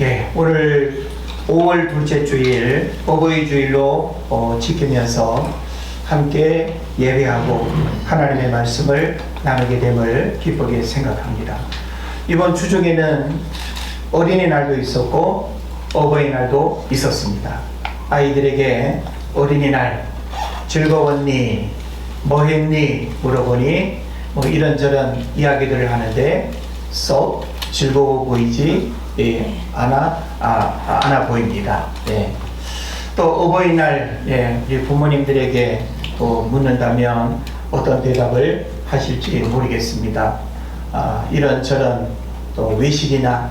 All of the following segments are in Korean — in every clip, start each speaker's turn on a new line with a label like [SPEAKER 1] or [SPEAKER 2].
[SPEAKER 1] 예, 오늘 5월 둘째 주일 어버이 주일로 지키면서 함께 예배하고 하나님의 말씀을 나누게 됨을 기쁘게 생각합니다. 이번 주 중에는 어린이날도 있었고 어버이날도 있었습니다. 아이들에게 어린이날 즐거웠니? 뭐 했니? 물어보니 뭐 이런저런 이야기들을 하는데 썩 즐거워 보이지 않아 보입니다. 또 어버이날 우리 부모님들에게 또 묻는다면 어떤 대답을 하실지 모르겠습니다. 이런저런 또 외식이나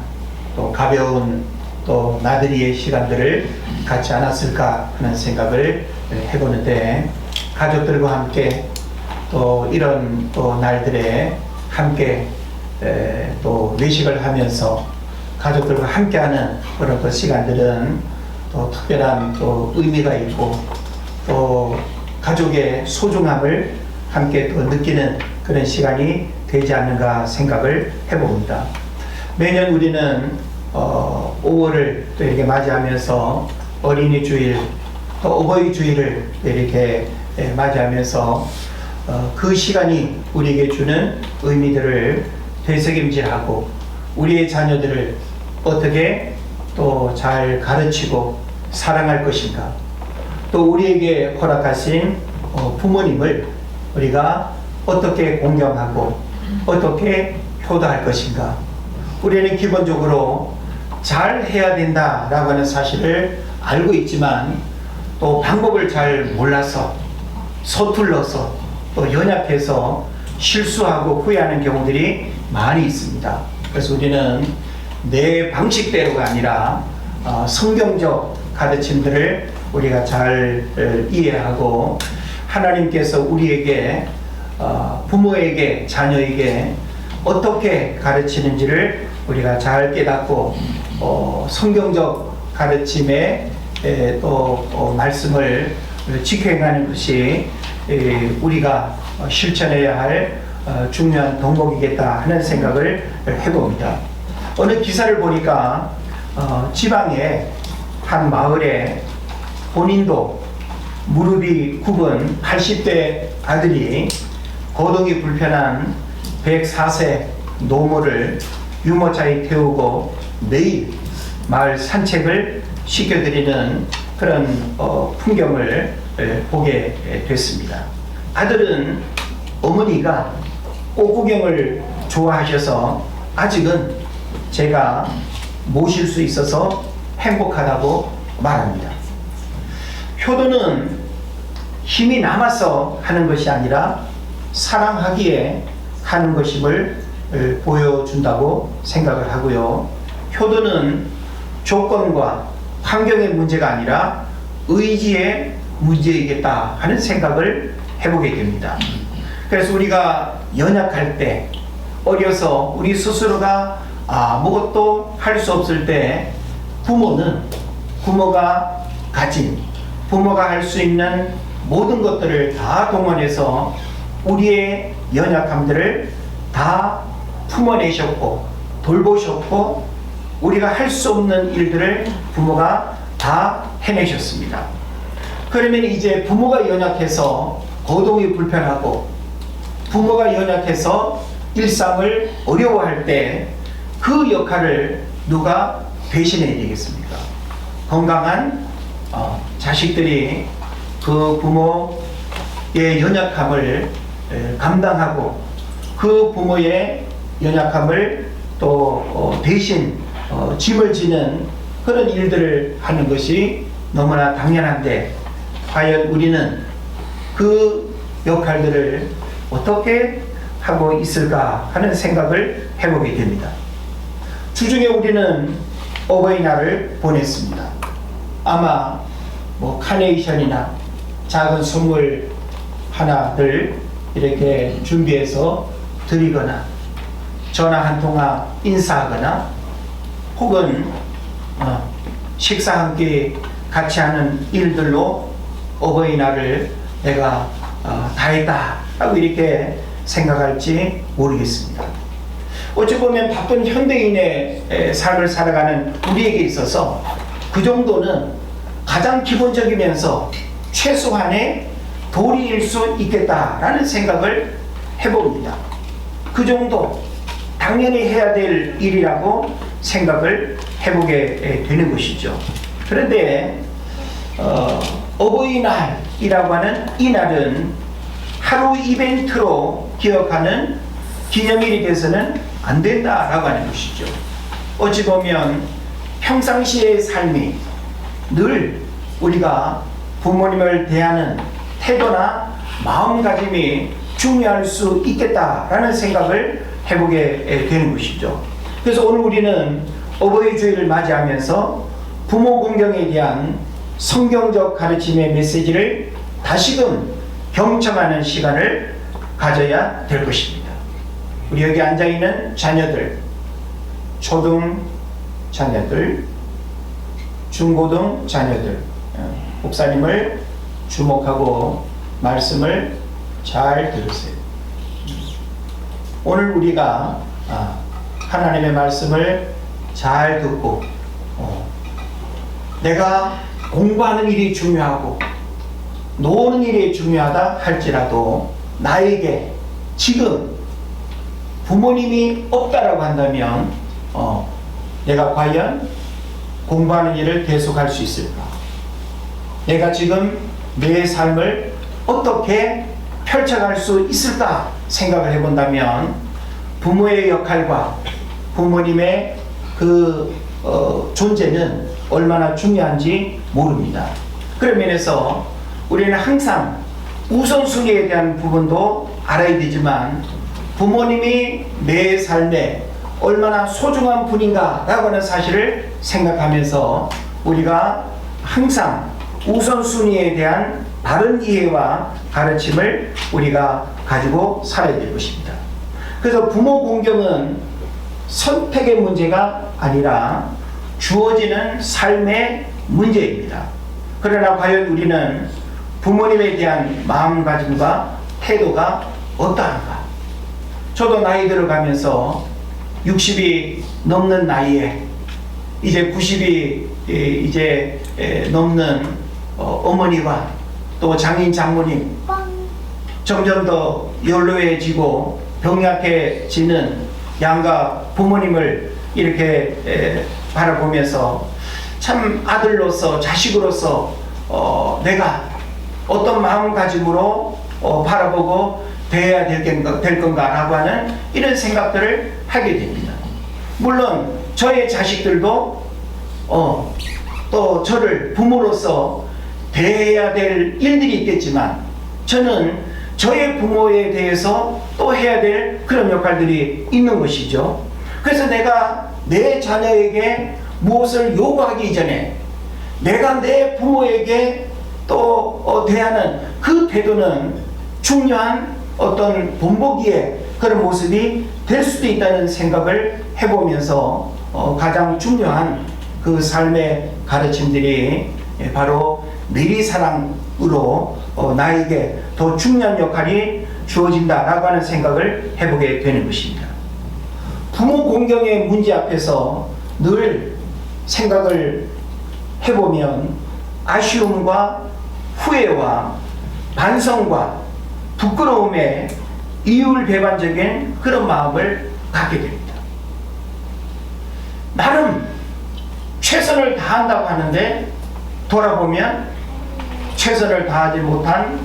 [SPEAKER 1] 또 가벼운 또 나들이의 시간들을 갖지 않았을까 하는 생각을 해보는데, 가족들과 함께 또 이런 또 날들에 함께 또 외식을 하면서 가족들과 함께하는 그런 그 시간들은 또 특별한 또 의미가 있고 또 가족의 소중함을 함께 또 느끼는 그런 시간이 되지 않는가 생각을 해봅니다. 매년 우리는 5월을 또 이렇게 맞이하면서 어린이 주일 또 어버이 주일을 이렇게 맞이하면서 그 시간이 우리에게 주는 의미들을 되새김질하고 우리의 자녀들을 어떻게 또 잘 가르치고 사랑할 것인가, 또 우리에게 허락하신 부모님을 우리가 어떻게 공경하고 어떻게 효도할 것인가. 우리는 기본적으로 잘 해야 된다라고 하는 사실을 알고 있지만 또 방법을 잘 몰라서 서툴러서 또 연약해서 실수하고 후회하는 경우들이 많이 있습니다. 그래서 우리는 내 방식대로가 아니라 성경적 가르침들을 우리가 잘 이해하고 하나님께서 우리에게 부모에게 자녀에게 어떻게 가르치는지를 우리가 잘 깨닫고 성경적 가르침에 또 말씀을 지켜가는 것이 우리가 실천해야 할 중요한 덕목이겠다 하는 생각을 해봅니다. 어느 기사를 보니까 지방의 한 마을에 본인도 무릎이 굽은 80대 아들이 거동이 불편한 104세 노모를 유모차에 태우고 매일 마을 산책을 시켜드리는 그런 풍경을 보게 됐습니다. 아들은 어머니가 꽃구경을 좋아하셔서 아직은 제가 모실 수 있어서 행복하다고 말합니다. 효도는 힘이 남아서 하는 것이 아니라 사랑하기에 하는 것임을 보여준다고 생각을 하고요. 효도는 조건과 환경의 문제가 아니라 의지의 문제이겠다 하는 생각을 해보게 됩니다. 그래서 우리가 연약할 때, 어려서 우리 스스로가 아무것도 할 수 없을 때 부모가 가진, 부모가 할 수 있는 모든 것들을 다 동원해서 우리의 연약함들을 다 품어내셨고 돌보셨고 우리가 할 수 없는 일들을 부모가 다 해내셨습니다. 그러면 이제 부모가 연약해서 거동이 불편하고 부모가 연약해서 일상을 어려워할 때 그 역할을 누가 대신해야 되겠습니까? 건강한 자식들이 그 부모의 연약함을 감당하고 그 부모의 연약함을 또 대신 짐을 지는 그런 일들을 하는 것이 너무나 당연한데, 과연 우리는 그 역할들을 어떻게 하고 있을까 하는 생각을 해보게 됩니다. 주중에 우리는 어버이날을 보냈습니다. 아마 카네이션이나 작은 선물 하나들 이렇게 준비해서 드리거나 전화 한 통화 인사하거나 혹은 식사 함께 같이 하는 일들로 어버이날을 내가 다 했다 하고 이렇게 생각할지 모르겠습니다. 어찌 보면 바쁜 현대인의 삶을 살아가는 우리에게 있어서 그 정도는 가장 기본적이면서 최소한의 도리일 수 있겠다라는 생각을 해봅니다. 그 정도 당연히 해야 될 일이라고 생각을 해보게 되는 것이죠. 그런데 어버이날이라고 하는 이 날은 하루 이벤트로 기억하는 기념일이 돼서는 안 된다라고 하는 것이죠. 어찌 보면 평상시의 삶이 늘 우리가 부모님을 대하는 태도나 마음가짐이 중요할 수 있겠다라는 생각을 해보게 되는 것이죠. 그래서 오늘 우리는 어버이 주일을 맞이하면서 부모 공경에 대한 성경적 가르침의 메시지를 다시금 경청하는 시간을 가져야 될 것입니다. 우리 여기 앉아있는 자녀들, 초등 자녀들, 중고등 자녀들, 목사님을 주목하고 말씀을 잘 들으세요. 오늘 우리가 하나님의 말씀을 잘 듣고 내가 공부하는 일이 중요하고 노는 일이 중요하다 할지라도 나에게 지금 부모님이 없다라고 한다면 내가 과연 공부하는 일을 계속할 수 있을까? 내가 지금 내 삶을 어떻게 펼쳐갈 수 있을까 생각을 해본다면 부모의 역할과 부모님의 그 존재는 얼마나 중요한지 모릅니다. 그런 면에서 우리는 항상 우선순위에 대한 부분도 알아야 되지만 부모님이 내 삶에 얼마나 소중한 분인가 라고 하는 사실을 생각하면서 우리가 항상 우선순위에 대한 바른 이해와 가르침을 우리가 가지고 살아야 될 것입니다. 그래서 부모 공경은 선택의 문제가 아니라 주어지는 삶의 문제입니다. 그러나 과연 우리는 부모님에 대한 마음가짐과 태도가 어떠한가? 저도 나이 들어가면서 60이 넘는 나이에 이제 90이 이제 넘는 어머니와 또 장인 장모님 점점 더 연로해지고 병약해지는 양가 부모님을 이렇게 바라보면서 참 아들로서 자식으로서 내가 어떤 마음가짐으로 바라보고 대해야 될 건가라고 하는 이런 생각들을 하게 됩니다. 물론 저의 자식들도 또 저를 부모로서 대해야 될 일들이 있겠지만 저는 저의 부모에 대해서 또 해야 될 그런 역할들이 있는 것이죠. 그래서 내가 내 자녀에게 무엇을 요구하기 이전에 내가 내 부모에게 또 대하는 그 태도는 중요한 어떤 본보기의 그런 모습이 될 수도 있다는 생각을 해보면서 가장 중요한 그 삶의 가르침들이 바로 내리사랑으로 나에게 더 중요한 역할이 주어진다라고 하는 생각을 해보게 되는 것입니다. 부모 공경의 문제 앞에서 늘 생각을 해보면 아쉬움과 후회와 반성과 부끄러움에 이율배반적인 그런 마음을 갖게 됩니다. 나름 최선을 다한다고 하는데 돌아보면 최선을 다하지 못한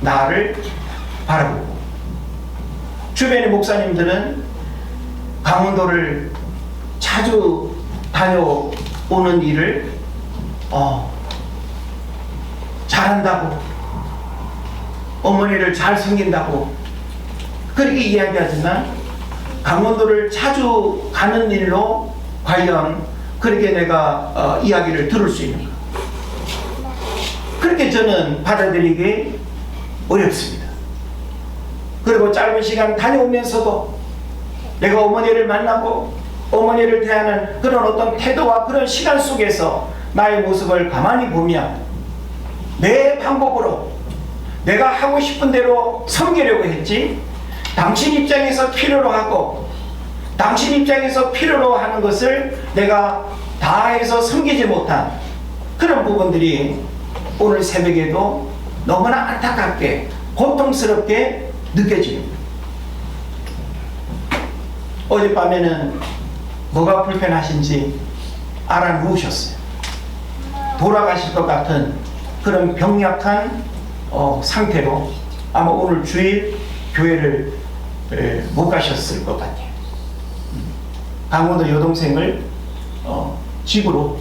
[SPEAKER 1] 나를 바라보고, 주변의 목사님들은 강원도를 자주 다녀오는 일을 잘한다고, 어머니를 잘 섬긴다고 그렇게 이야기하지만 강원도를 자주 가는 일로 과연 그렇게 내가 이야기를 들을 수 있는가? 그렇게 저는 받아들이기 어렵습니다. 그리고 짧은 시간 다녀오면서도 내가 어머니를 만나고 어머니를 대하는 그런 어떤 태도와 그런 시간 속에서 나의 모습을 가만히 보면 내 방법으로 내가 하고 싶은 대로 섬기려고 했지, 당신 입장에서 필요로 하고 당신 입장에서 필요로 하는 것을 내가 다해서 섬기지 못한 그런 부분들이 오늘 새벽에도 너무나 안타깝게 고통스럽게 느껴집니다. 어젯밤에는 뭐가 불편하신지 알아 누우셨어요. 돌아가실 것 같은 그런 병약한 상태로 아마 오늘 주일 교회를 못 가셨을 것 같아요. 강원도 여동생을 집으로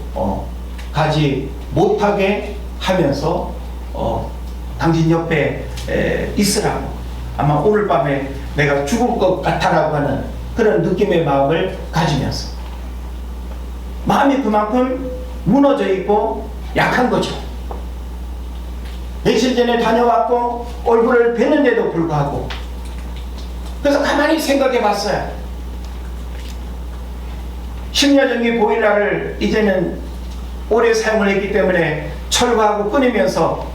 [SPEAKER 1] 가지 못하게 하면서 당신 옆에 있으라고, 아마 오늘 밤에 내가 죽을 것 같아라고 하는 그런 느낌의 마음을 가지면서 마음이 그만큼 무너져 있고 약한 거죠. 며칠 전에 다녀왔고 얼굴을 뵀는데도 불구하고, 그래서 가만히 생각해 봤어요. 식료전기 보일러를 이제는 오래 사용을 했기 때문에 철거하고 끊으면서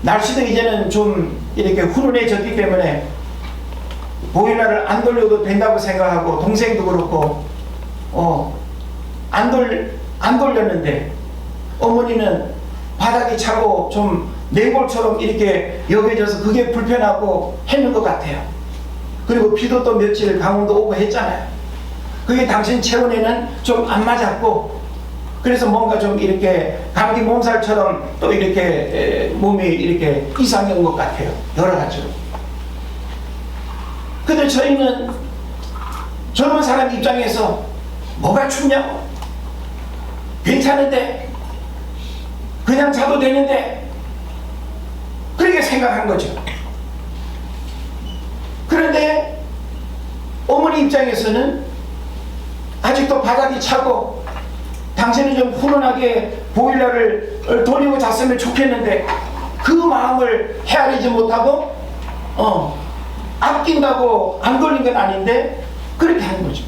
[SPEAKER 1] 날씨도 이제는 좀 이렇게 훈훈해졌기 때문에 보일러를 안 돌려도 된다고 생각하고, 동생도 그렇고 안 돌렸는데 어머니는 바닥이 차고 좀 냉골처럼 이렇게 여겨져서 그게 불편하고 했는 것 같아요. 그리고 비도 또 며칠 강원도 오고 했잖아요. 그게 당신 체온에는 좀 안 맞았고, 그래서 뭔가 좀 이렇게 감기 몸살처럼 또 이렇게 몸이 이렇게 이상한 것 같아요. 여러 가지로. 근데 저희는 젊은 사람 입장에서 뭐가 춥냐고, 괜찮은데, 그냥 자도 되는데, 그렇게 생각한 거죠. 그런데 어머니 입장에서는 아직도 바닥이 차고 당신은 좀 훈훈하게 보일러를 돌리고 잤으면 좋겠는데, 그 마음을 헤아리지 못하고 아낀다고 안 돌린 건 아닌데 그렇게 하는 거죠.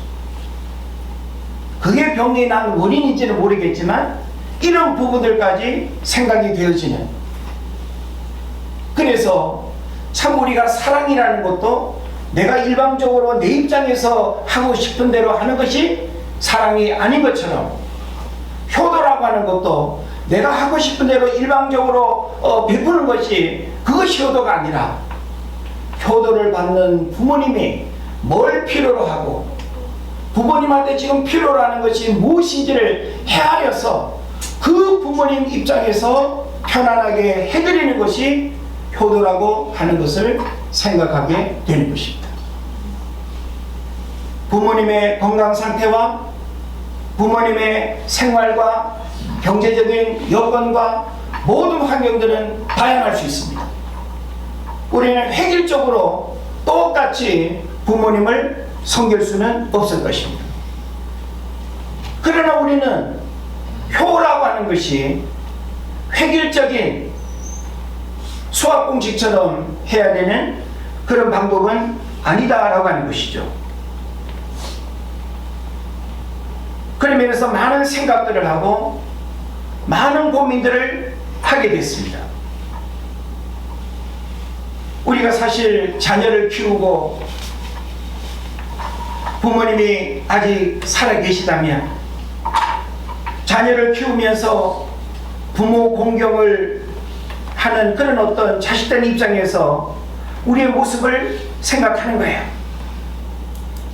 [SPEAKER 1] 그게 병이 난 원인인지는 모르겠지만 이런 부분들까지 생각이 되어지는, 그래서 참 우리가 사랑이라는 것도 내가 일방적으로 내 입장에서 하고 싶은 대로 하는 것이 사랑이 아닌 것처럼, 효도라고 하는 것도 내가 하고 싶은 대로 일방적으로 베푸는 것이 그것이 효도가 아니라, 효도를 받는 부모님이 뭘 필요로 하고 부모님한테 지금 필요로 하는 것이 무엇인지를 헤아려서 그 부모님 입장에서 편안하게 해드리는 것이 효도라고 하는 것을 생각하게 되는 것입니다. 부모님의 건강 상태와 부모님의 생활과 경제적인 여건과 모든 환경들은 다양할 수 있습니다. 우리는 획일적으로 똑같이 부모님을 섬길 수는 없을 것입니다. 그러나 우리는 효라고 하는 것이 획일적인 수학공식처럼 해야 되는 그런 방법은 아니다라고 하는 것이죠. 그런 면에서 많은 생각들을 하고 많은 고민들을 하게 됐습니다. 우리가 사실 자녀를 키우고 부모님이 아직 살아 계시다면 자녀를 키우면서 부모 공경을 하는 그런 어떤 자식들 입장에서 우리의 모습을 생각하는 거예요.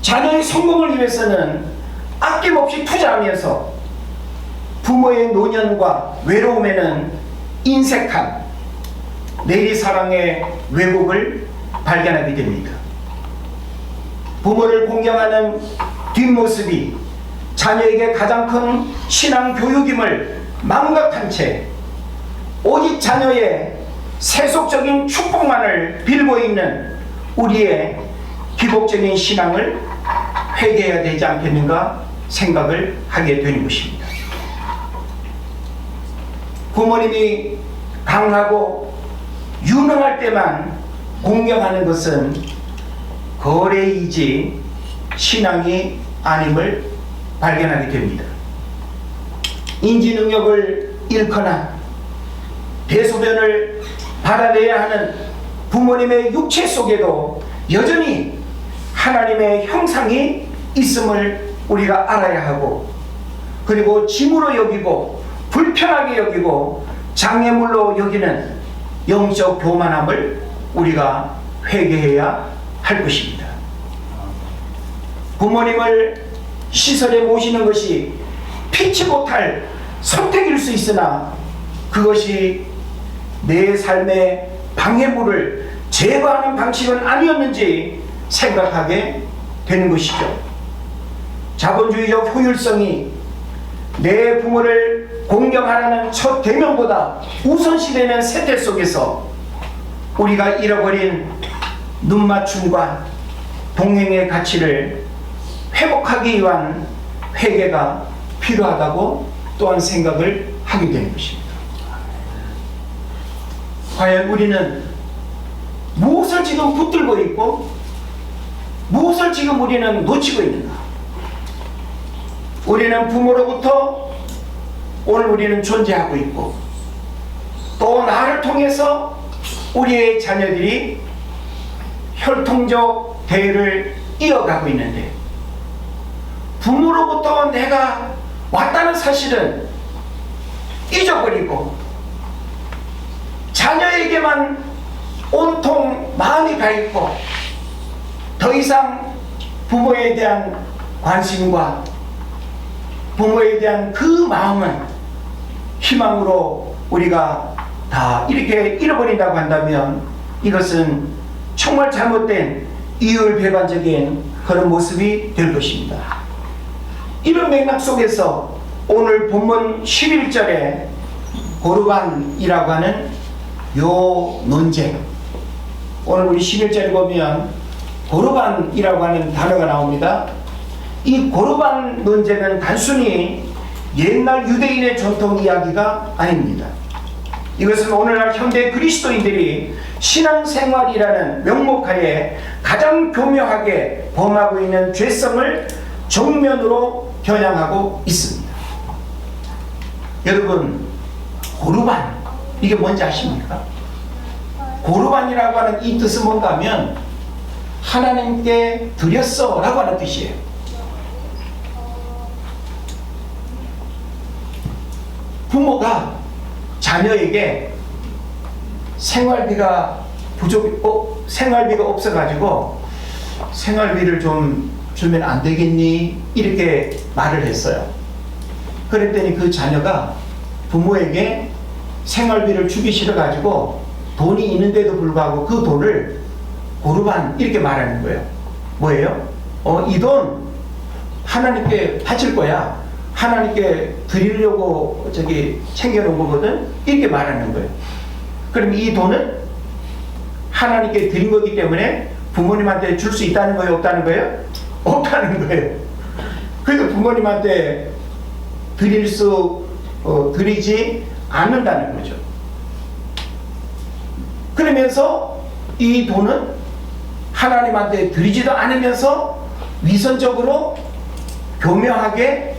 [SPEAKER 1] 자녀의 성공을 위해서는 아낌없이 투자하면서 부모의 노년과 외로움에는 인색한 내리사랑의 왜곡을 발견하게 됩니다. 부모를 공경하는 뒷모습이 자녀에게 가장 큰 신앙 교육임을 망각한 채 오직 자녀의 세속적인 축복만을 빌고 있는 우리의 기복적인 신앙을 회개해야 되지 않겠는가 생각을 하게 되는 것입니다. 부모님이 강하고 유능할 때만 공경하는 것은 거래이지 신앙이 아님을 발견하게 됩니다. 인지 능력을 잃거나 대소변을 받아내야 하는 부모님의 육체 속에도 여전히 하나님의 형상이 있음을 우리가 알아야 하고, 그리고 짐으로 여기고 불편하게 여기고 장애물로 여기는 영적 교만함을 우리가 회개해야 할 것입니다. 부모님을 시설에 모시는 것이 피치 못할 선택일 수 있으나 그것이 내 삶의 방해물을 제거하는 방식은 아니었는지 생각하게 되는 것이죠. 자본주의적 효율성이 내 부모를 공경하라는 첫 계명보다 우선시되는 세태 속에서 우리가 잃어버린 눈맞춤과 동행의 가치를 회복하기 위한 회개가 필요하다고 또한 생각을 하게 되는 것입니다. 과연 우리는 무엇을 지금 붙들고 있고 무엇을 지금 우리는 놓치고 있는가? 우리는 부모로부터 오늘 우리는 존재하고 있고, 또 나를 통해서 우리의 자녀들이 혈통적 대를 이어가고 있는데, 부모로부터 내가 왔다는 사실은 잊어버리고 자녀에게만 온통 마음이 가 있고, 더 이상 부모에 대한 관심과 부모에 대한 그 마음은 희망으로 우리가 다 이렇게 잃어버린다고 한다면 이것은 정말 잘못된 이율배반적인 그런 모습이 될 것입니다. 이런 맥락 속에서 오늘 본문 11절에 고르반이라고 하는 요 논쟁, 오늘 우리 11절에 보면 고르반이라고 하는 단어가 나옵니다. 이 고르반 논쟁은 단순히 옛날 유대인의 전통 이야기가 아닙니다. 이것은 오늘날 현대 그리스도인들이 신앙생활이라는 명목하에 가장 교묘하게 범하고 있는 죄성을 정면으로 겨냥하고 있습니다. 여러분, 고르반, 이게 뭔지 아십니까? 고르반이라고 하는 이 뜻은 뭔가 하면 하나님께 드렸어 라고 하는 뜻이에요. 부모가 자녀에게 생활비가 생활비가 없어가지고 생활비를 좀 주면 안 되겠니? 이렇게 말을 했어요. 그랬더니 그 자녀가 부모에게 생활비를 주기 싫어가지고 돈이 있는데도 불구하고 그 돈을 고르반 이렇게 말하는 거예요. 뭐예요? 이 돈 하나님께 바칠 거야. 하나님께 드리려고 챙겨놓은 거거든. 이렇게 말하는 거예요. 그럼 이 돈은 하나님께 드린 거기 때문에 부모님한테 줄 수 있다는 거예요? 없다는 거예요? 없다는 거예요. 그래서 부모님한테 드리지 않는다는 거죠. 그러면서 이 돈은 하나님한테 드리지도 않으면서 위선적으로 교묘하게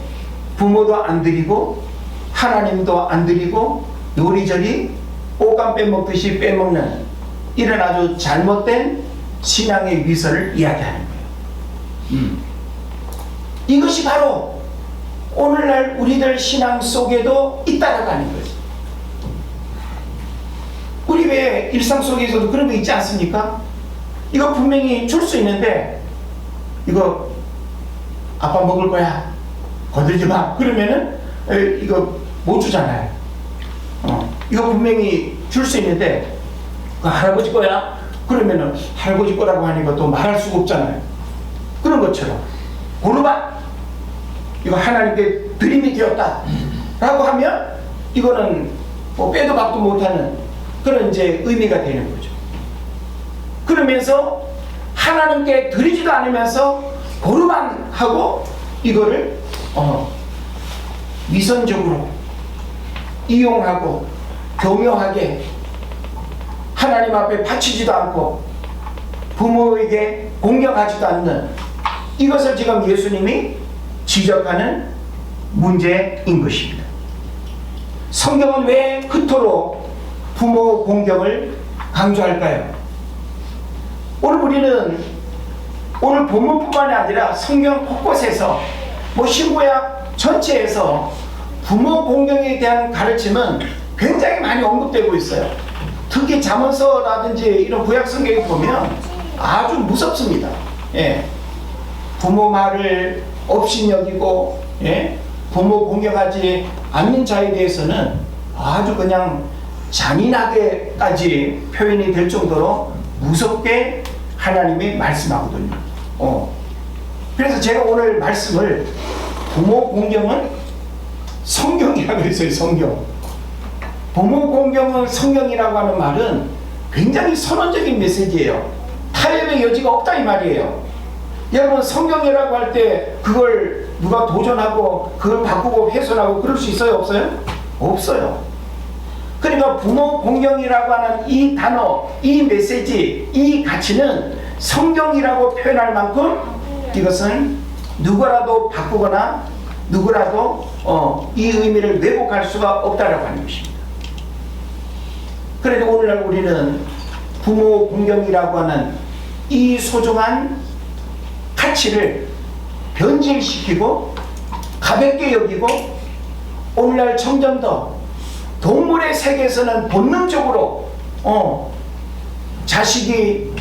[SPEAKER 1] 부모도 안 드리고 하나님도 안 드리고 요리조리 옷감 빼먹듯이 빼먹는 이런 아주 잘못된 신앙의 위선을 이야기하는 거예요. 이것이 바로 오늘날 우리들 신앙 속에도 있다라고 하는 거죠. 우리 왜 일상 속에서도 그런 거 있지 않습니까? 이거 분명히 줄 수 있는데 이거 아빠 먹을 거야, 거들지 마. 그러면은 이거 못 주잖아요. 이거 분명히 줄 수 있는데 그 할아버지 거야? 그러면은 할아버지 거라고 하니까 또 말할 수가 없잖아요. 그런 것처럼 고르반, 이거 하나님께 드림이 되었다 라고 하면 이거는 뭐 빼도 박도 못하는 그런 이제 의미가 되는 거죠. 그러면서 하나님께 드리지도 않으면서 고르반하고 이거를 위선적으로 이용하고 교묘하게 하나님 앞에 바치지도 않고 부모에게 공경하지도 않는, 이것을 지금 예수님이 지적하는 문제인 것입니다. 성경은 왜 그토록 부모 공경을 강조할까요? 오늘 우리는 오늘 본문뿐만이 아니라 성경 곳곳에서 신구약 전체에서 부모 공경에 대한 가르침은 굉장히 많이 언급되고 있어요. 특히 잠언서라든지 이런 구약 성경에 보면 아주 무섭습니다. 예. 부모 말을 업신여기고, 예? 부모 공경하지 않는 자에 대해서는 아주 그냥 잔인하게까지 표현이 될 정도로 무섭게 하나님이 말씀하거든요. 그래서 제가 오늘 말씀을 부모 공경은 성경이라고 했어요. 성경. 부모 공경은 성경이라고 하는 말은 굉장히 선언적인 메시지예요. 타협의 여지가 없다 이 말이에요. 여러분, 성경이라고 할 때 그걸 누가 도전하고 그걸 바꾸고 훼손하고 그럴 수 있어요? 없어요? 없어요. 그러니까 부모 공경이라고 하는 이 단어, 이 메시지, 이 가치는 성경이라고 표현할 만큼 이것은 누구라도 바꾸거나 누구라도 이 의미를 왜곡할 수가 없다라고 하는 것입니다. 그래도 오늘날 우리는 부모 공경이라고 하는 이 소중한 가치를 변질시키고 가볍게 여기고 오늘날 점점 더 동물의 세계에서는 본능적으로 자식이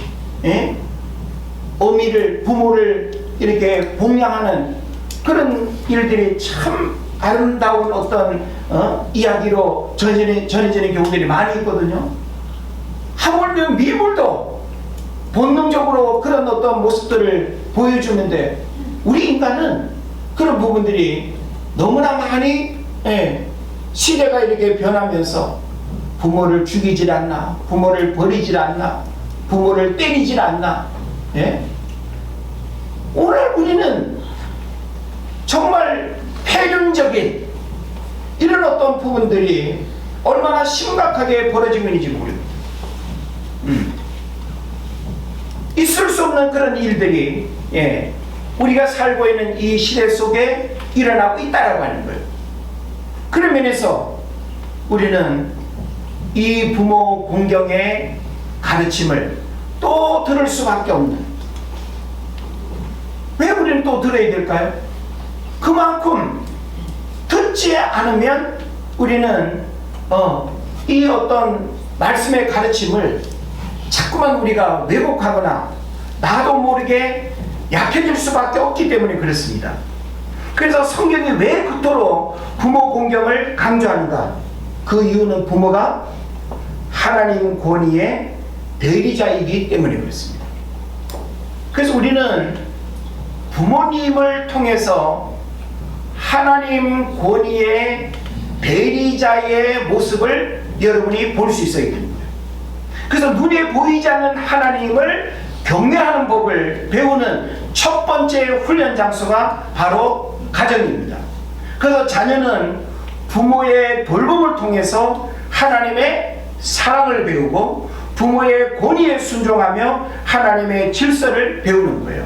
[SPEAKER 1] 어미를 부모를 이렇게 봉양하는 그런 일들이 참 아름다운 어떤 이야기로 전해지는 경우들이 많이 있거든요. 하물며 미물도 본능적으로 그런 어떤 모습들을 보여주는데 우리 인간은 그런 부분들이 너무나 많이 시대가 이렇게 변하면서 부모를 죽이질 않나, 부모를 버리질 않나, 부모를 때리질 않나. 오늘 우리는 정말 폐륜적인 이런 어떤 부분들이 얼마나 심각하게 벌어지고 있는지 모릅니다. 있을 수 없는 그런 일들이 우리가 살고 있는 이 시대 속에 일어나고 있다라고 하는 거예요. 그런 면에서 우리는 이 부모 공경의 가르침을 또 들을 수밖에 없는, 왜 우리는 또 들어야 될까요? 그만큼 듣지 않으면 우리는 이 어떤 말씀의 가르침을 자꾸만 우리가 왜곡하거나 나도 모르게 약해질 수밖에 없기 때문에 그렇습니다. 그래서 성경이 왜 그토록 부모 공경을 강조하는가? 그 이유는 부모가 하나님 권위의 대리자이기 때문에 그렇습니다. 그래서 우리는 부모님을 통해서 하나님 권위의 대리자의 모습을 여러분이 볼 수 있어야 됩니다. 그래서 눈에 보이지 않는 하나님을 경외하는 법을 배우는 첫 번째 훈련 장소가 바로 가정입니다. 그래서 자녀는 부모의 돌봄을 통해서 하나님의 사랑을 배우고 부모의 권위에 순종하며 하나님의 질서를 배우는 거예요.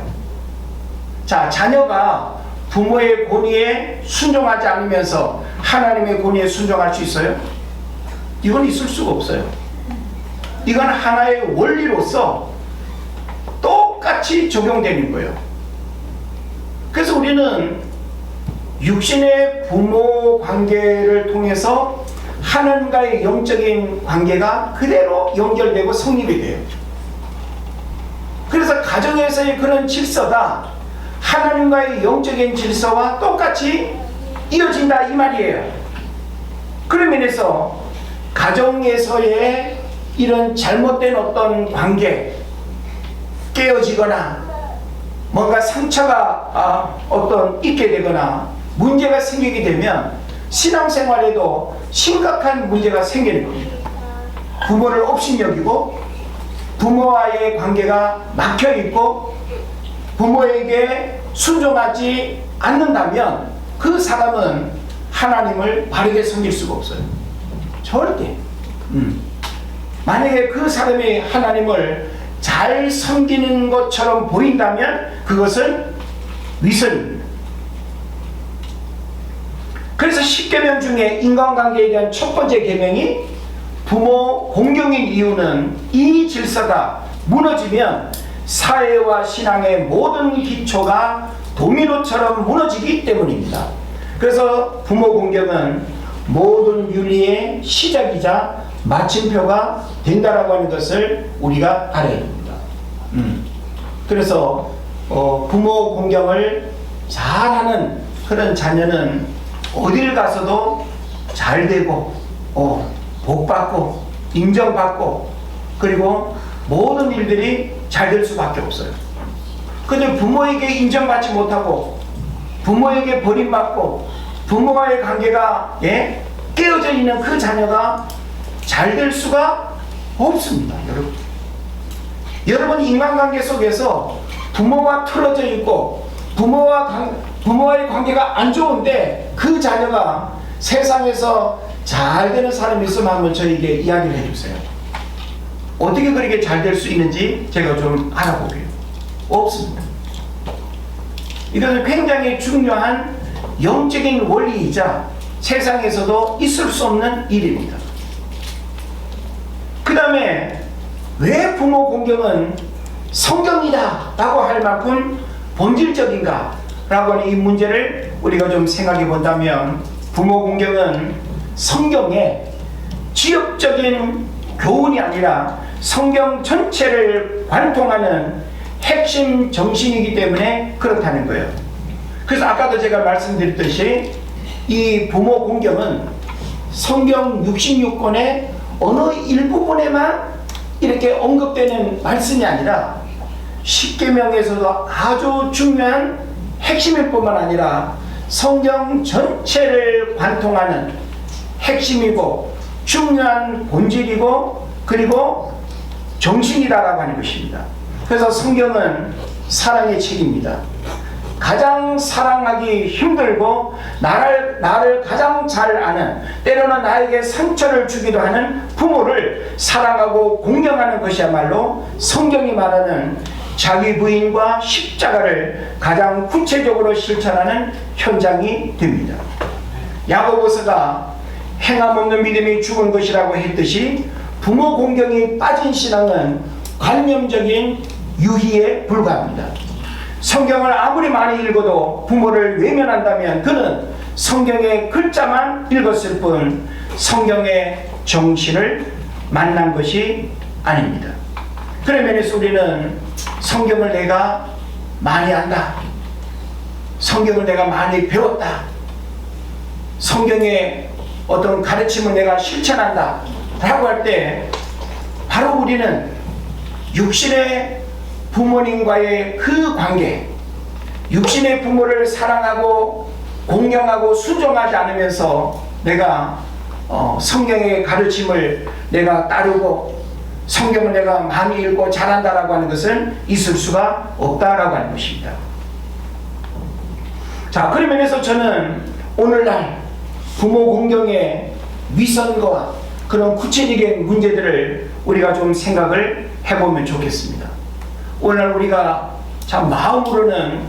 [SPEAKER 1] 자, 자녀가 부모의 권위에 순종하지 않으면서 하나님의 권위에 순종할 수 있어요? 이건 있을 수가 없어요. 이건 하나의 원리로서 똑같이 적용되는 거예요. 그래서 우리는 육신의 부모 관계를 통해서 하나님과의 영적인 관계가 그대로 연결되고 성립이 돼요. 그래서 가정에서의 그런 질서가 하나님과의 영적인 질서와 똑같이 이어진다 이 말이에요. 그런 면에서 가정에서의 이런 잘못된 어떤 관계 깨어지거나 뭔가 상처가 어떤 있게 되거나 문제가 생기게 되면 신앙생활에도 심각한 문제가 생기는 겁니다. 부모를 업신여기고 부모와의 관계가 막혀있고 부모에게 순종하지 않는다면 그 사람은 하나님을 바르게 섬길 수가 없어요. 절대. 만약에 그 사람이 하나님을 잘 섬기는 것처럼 보인다면 그것은 위선입니다. 그래서 10계명 중에 인간관계에 대한 첫 번째 계명이 부모 공경인 이유는 이 질서가 무너지면 사회와 신앙의 모든 기초가 도미노처럼 무너지기 때문입니다. 그래서 부모 공경은 모든 윤리의 시작이자 마침표가 된다라고 하는 것을 우리가 알아야 됩니다. 그래서 부모 공경을 잘하는 그런 자녀는 어딜 가서도 잘 되고 복받고 인정받고 그리고 모든 일들이 잘 될 수밖에 없어요. 근데 부모에게 인정받지 못하고 부모에게 버림받고 부모와의 관계가 깨어져 있는 그 자녀가 잘 될 수가 없습니다. 여러분 인간관계 속에서 부모와 틀어져 있고 부모와의 관계가 안 좋은데 그 자녀가 세상에서 잘 되는 사람이 있으면 한번 저에게 이야기를 해주세요. 어떻게 그렇게 잘 될 수 있는지 제가 좀 알아보게요. 없습니다. 이것은 굉장히 중요한 영적인 원리이자 세상에서도 있을 수 없는 일입니다. 그 다음에 왜 부모 공경은 성경이다 라고 할 만큼 본질적인가 라고 하는 이 문제를 우리가 좀 생각해 본다면 부모 공경은 성경의 지역적인 교훈이 아니라 성경 전체를 관통하는 핵심 정신이기 때문에 그렇다는 거예요. 그래서 아까도 제가 말씀드렸듯이 이 부모 공경은 성경 66권의 어느 일부분에만 이렇게 언급되는 말씀이 아니라 십계명에서도 아주 중요한 핵심일 뿐만 아니라 성경 전체를 관통하는 핵심이고 중요한 본질이고 그리고 정신이다라고 하는 것입니다. 그래서 성경은 사랑의 책입니다. 가장 사랑하기 힘들고 나를 가장 잘 아는 때로는 나에게 상처를 주기도 하는 부모를 사랑하고 공경하는 것이야말로 성경이 말하는 자기 부인과 십자가를 가장 구체적으로 실천하는 현장이 됩니다. 야고보서가 행함 없는 믿음이 죽은 것이라고 했듯이 부모 공경이 빠진 신앙은 관념적인 유희에 불과합니다. 성경을 아무리 많이 읽어도 부모를 외면한다면 그는 성경의 글자만 읽었을 뿐 성경의 정신을 만난 것이 아닙니다. 그런 면에서 우리는 성경을 내가 많이 안다, 성경을 내가 많이 배웠다, 성경의 어떤 가르침을 내가 실천한다 라고 할 때 바로 우리는 육신의 부모님과의 그 관계, 육신의 부모를 사랑하고 공경하고 순종하지 않으면서 내가 성경의 가르침을 내가 따르고 성경을 내가 많이 읽고 잘한다라고 하는 것은 있을 수가 없다라고 하는 것입니다. 자, 그런 면에서 저는 오늘날 부모 공경의 위선과 그런 구체적인 문제들을 우리가 좀 생각을 해보면 좋겠습니다. 오늘 우리가 참 마음으로는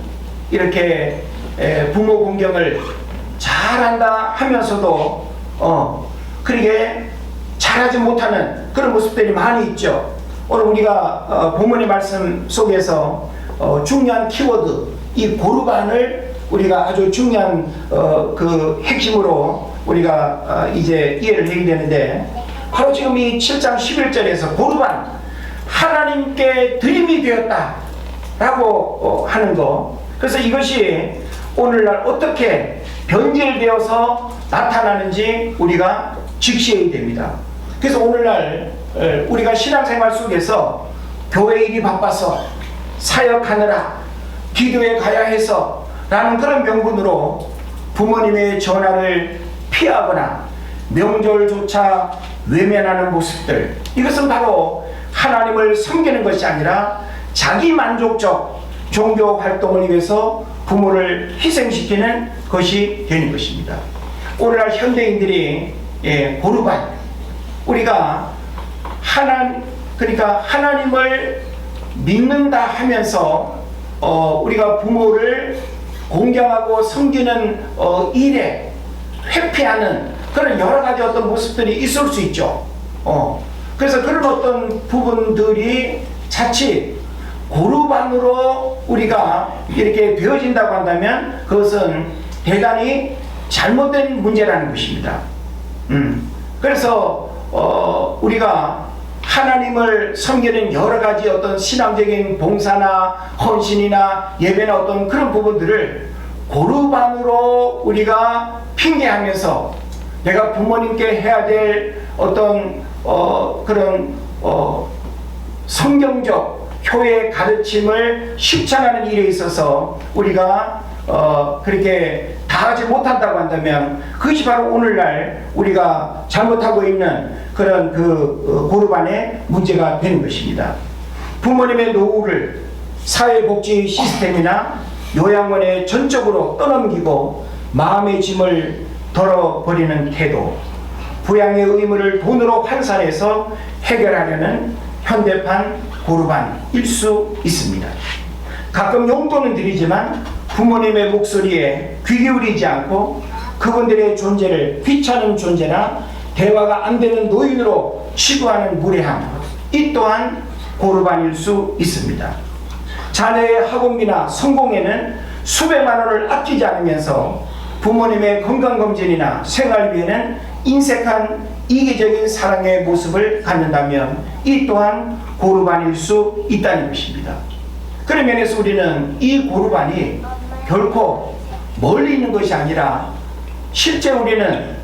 [SPEAKER 1] 이렇게 부모 공경을 잘한다 하면서도 그렇게 잘하지 못하는 그런 모습들이 많이 있죠. 오늘 우리가 본문의 말씀 속에서 중요한 키워드 이 고르반을 우리가 아주 중요한 그 핵심으로 우리가 이제 이해를 해야 되는데 바로 지금 이 7장 11절에서 고르반 하나님께 드림이 되었다 라고 하는 거, 그래서 이것이 오늘날 어떻게 변질되어서 나타나는지 우리가 직시해야 됩니다. 그래서 오늘날 우리가 신앙생활 속에서 교회 일이 바빠서 사역하느라 기도에 가야 해서 라는 그런 명분으로 부모님의 전화를 피하거나 명절조차 외면하는 모습들, 이것은 바로 하나님을 섬기는 것이 아니라 자기 만족적 종교 활동을 위해서 부모를 희생시키는 것이 되는 것입니다. 오늘날 현대인들이 고르반, 우리가 그러니까 하나님을 믿는다 하면서 우리가 부모를 공경하고 섬기는 일에 회피하는 그런 여러 가지 어떤 모습들이 있을 수 있죠. 그래서 그런 어떤 부분들이 자칫 고루반으로 우리가 이렇게 되어진다고 한다면 그것은 대단히 잘못된 문제라는 것입니다. 그래서 우리가 하나님을 섬기는 여러 가지 어떤 신앙적인 봉사나 헌신이나 예배나 어떤 그런 부분들을 고루반으로 우리가 핑계하면서 내가 부모님께 해야 될 어떤 그런 성경적 교회 가르침을 실천하는 일에 있어서 우리가 그렇게 다 하지 못한다고 한다면 그것이 바로 오늘날 우리가 잘못하고 있는 그런 고루반의 문제가 되는 것입니다. 부모님의 노후를 사회복지 시스템이나 요양원에 전적으로 떠넘기고 마음의 짐을 덜어버리는 태도, 부양의 의무를 돈으로 환산해서 해결하려는 현대판 고루반일 수 있습니다. 가끔 용돈은 드리지만 부모님의 목소리에 귀 기울이지 않고 그분들의 존재를 귀찮은 존재나 대화가 안 되는 노인으로 취급하는 무례함, 이 또한 고루반일 수 있습니다. 자녀의 학원비나 성공에는 수백만 원을 아끼지 않으면서 부모님의 건강검진이나 생활비에는 인색한 이기적인 사랑의 모습을 갖는다면 이 또한 고루반일 수 있다는 것입니다. 그런 면에서 우리는 이 고루반이 결코 멀리 있는 것이 아니라 실제 우리는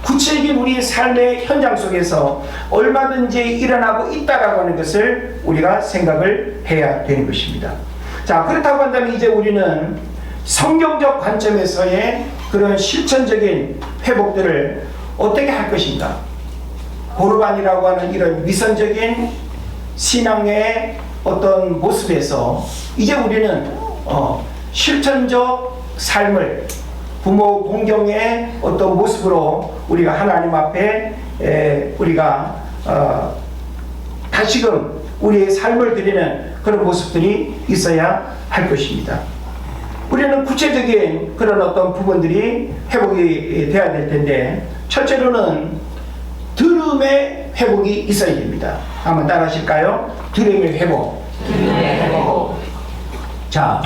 [SPEAKER 1] 구체적인 우리 삶의 현장 속에서 얼마든지 일어나고 있다라고 하는 것을 우리가 생각을 해야 되는 것입니다. 자, 그렇다고 한다면 이제 우리는 성경적 관점에서의 그런 실천적인 회복들을 어떻게 할 것인가? 고루반이라고 하는 이런 위선적인 신앙의 어떤 모습에서 이제 우리는 실천적 삶을 부모 공경의 어떤 모습으로 우리가 하나님 앞에 우리가 다시금 우리의 삶을 드리는 그런 모습들이 있어야 할 것입니다. 우리는 구체적인 그런 어떤 부분들이 회복이 돼야 될 텐데, 첫째로는 들음의 회복이 있어야 됩니다. 한번 따라 하실까요? 들음의 회복. 들음의 회복. 자,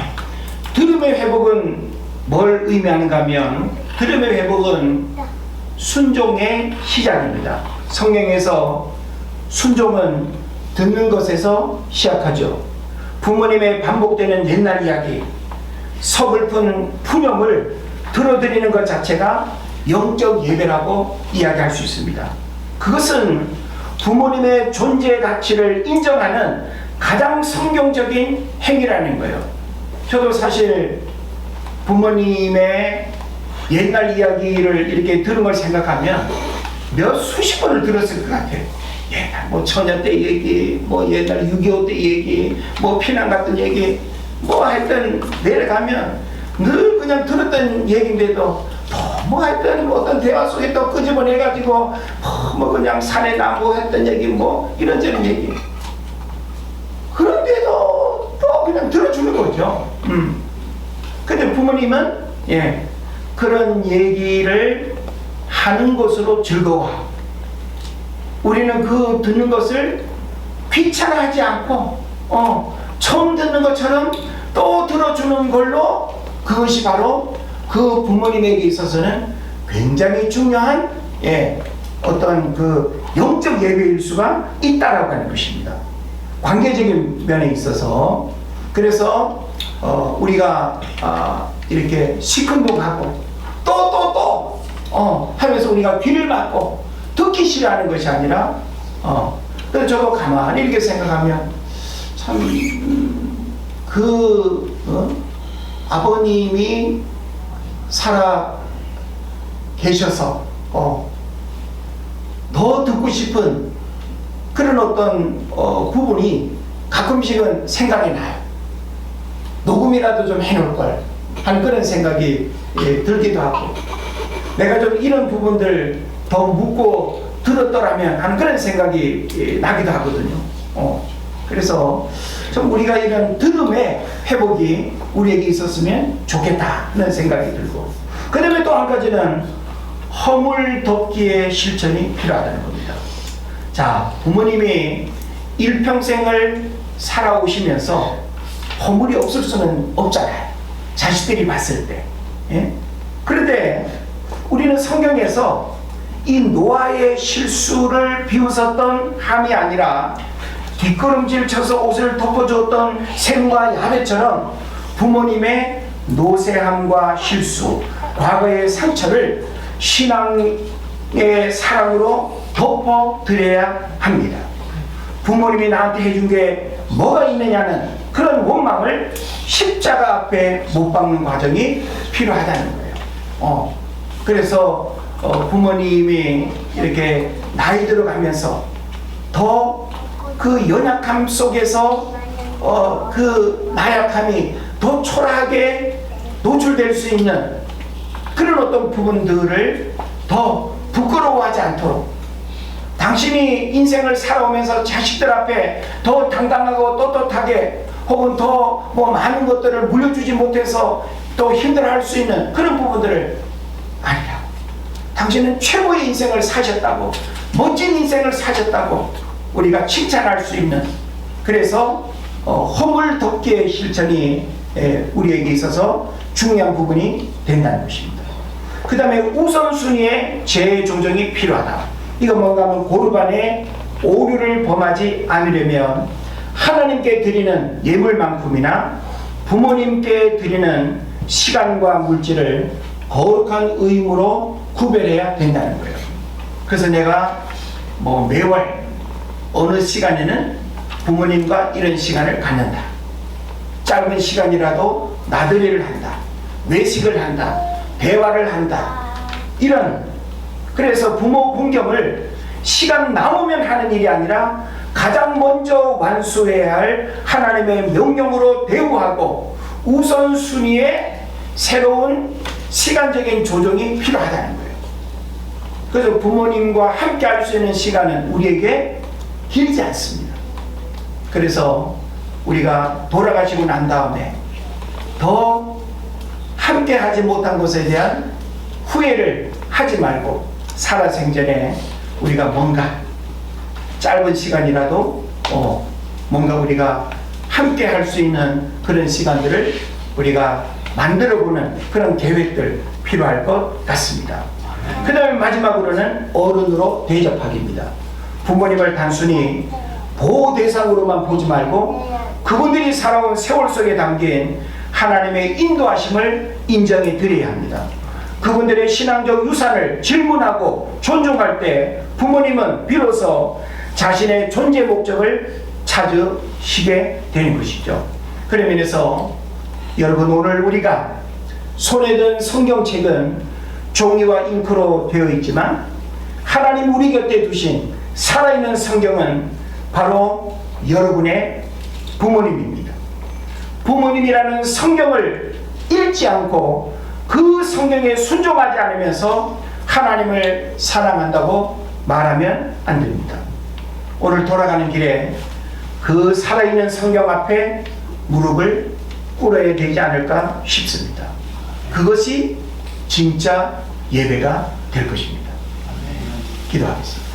[SPEAKER 1] 들음의 회복은 뭘 의미하는가 하면, 들음의 회복은 순종의 시작입니다. 성경에서 순종은 듣는 것에서 시작하죠. 부모님의 반복되는 옛날 이야기, 서글픈 푸념을 들어드리는 것 자체가 영적 예배라고 이야기할 수 있습니다. 그것은 부모님의 존재 가치를 인정하는 가장 성경적인 행위라는 거예요. 저도 사실 부모님의 옛날 이야기를 이렇게 들은 걸 생각하면 몇 수십 번을 들었을 것 같아요. 옛날 뭐 처녀 때 얘기, 뭐 옛날 6.25 때 얘기, 뭐 피난 갔던 얘기, 뭐 하여튼 내려가면 늘 그냥 들었던 얘기인데도 뭐 하여튼 뭐 어떤 대화 속에 또 끄집어내가지고 뭐 그냥 산에 나무 했던 얘기, 뭐 이런저런 얘기. 그런데도 또 그냥 들어주는 거죠. 근데 부모님은 그런 얘기를 하는 것으로 즐거워. 우리는 그 듣는 것을 귀찮아하지 않고 처음 듣는 것처럼 또 들어주는 걸로, 그것이 바로 그 부모님에게 있어서는 굉장히 중요한 어떤 그 영적 예배일 수가 있다라고 하는 것입니다. 관계적인 면에 있어서. 그래서 우리가 이렇게 시큰둥하고 또 하면서 우리가 귀를 막고 듣기 싫어하는 것이 아니라 그래서 저도 가만히 이렇게 생각하면 참 아버님이 살아 계셔서 더 듣고 싶은 그런 어떤 부분이 가끔씩은 생각이 나요. 녹음이라도 좀 해놓을 걸 하는 그런 생각이 들기도 하고, 내가 좀 이런 부분들 더 묻고 들었더라면 하는 그런 생각이 나기도 하거든요. 그래서 좀 우리가 이런 들음의 회복이 우리에게 있었으면 좋겠다는 생각이 들고, 그 다음에 또 한 가지는 허물 덮기의 실천이 필요하다는 겁니다. 자, 부모님이 일평생을 살아오시면서 허물이 없을 수는 없잖아요. 자식들이 봤을 때. 예? 그런데 우리는 성경에서 이 노아의 실수를 비웃었던 함이 아니라 뒷걸음질 쳐서 옷을 덮어주었던 셈과 야벳처럼 부모님의 노쇠함과 실수, 과거의 상처를 신앙의 사랑으로 덮어드려야 합니다. 부모님이 나한테 해준 게 뭐가 있느냐는 그런 원망을 십자가 앞에 못 박는 과정이 필요하다는 거예요. 그래서 부모님이 이렇게 나이 들어가면서 더 그 연약함 속에서 그 나약함이 더 초라하게 노출될 수 있는 그런 어떤 부분들을 더 부끄러워하지 않도록, 당신이 인생을 살아오면서 자식들 앞에 더 당당하고 떳떳하게 혹은 더 많은 것들을 물려주지 못해서 또 힘들어할 수 있는 그런 부분들을 아니라고, 당신은 최고의 인생을 사셨다고, 멋진 인생을 사셨다고 우리가 칭찬할 수 있는, 그래서 허물 덮기의 실천이 우리에게 있어서 중요한 부분이 된다는 것입니다. 그 다음에 우선순위의 재조정이 필요하다. 이거 뭔가 하면 고르반의 오류를 범하지 않으려면 하나님께 드리는 예물만큼이나 부모님께 드리는 시간과 물질을 거룩한 의무로 구별해야 된다는 거예요. 그래서 내가 매월 어느 시간에는 부모님과 이런 시간을 갖는다. 짧은 시간이라도 나들이를 한다. 외식을 한다. 대화를 한다. 이런, 그래서 부모 공경을 시간 남으면 하는 일이 아니라 가장 먼저 완수해야 할 하나님의 명령으로 대우하고 우선순위의 새로운 시간적인 조정이 필요하다는 거예요. 그래서 부모님과 함께 할 수 있는 시간은 우리에게 길지 않습니다. 그래서 우리가 돌아가시고 난 다음에 더 함께 하지 못한 것에 대한 후회를 하지 말고 살아생전에 우리가 뭔가 짧은 시간이라도 뭔가 우리가 함께 할 수 있는 그런 시간들을 우리가 만들어보는 그런 계획들 필요할 것 같습니다. 그 다음에 마지막으로는 어른으로 대접하기입니다. 부모님을 단순히 보호 대상으로만 보지 말고 그분들이 살아온 세월 속에 담긴 하나님의 인도하심을 인정해 드려야 합니다. 그분들의 신앙적 유산을 질문하고 존중할 때 부모님은 비로소 자신의 존재 목적을 찾으시게 되는 것이죠. 그런 면에서 여러분, 오늘 우리가 손에 든 성경책은 종이와 잉크로 되어 있지만 하나님 우리 곁에 두신 살아있는 성경은 바로 여러분의 부모님입니다. 부모님이라는 성경을 읽지 않고 그 성경에 순종하지 않으면서 하나님을 사랑한다고 말하면 안 됩니다. 오늘 돌아가는 길에 그 살아있는 성경 앞에 무릎을 꿇어야 되지 않을까 싶습니다. 그것이 진짜 예배가 될 것입니다. 기도하겠습니다.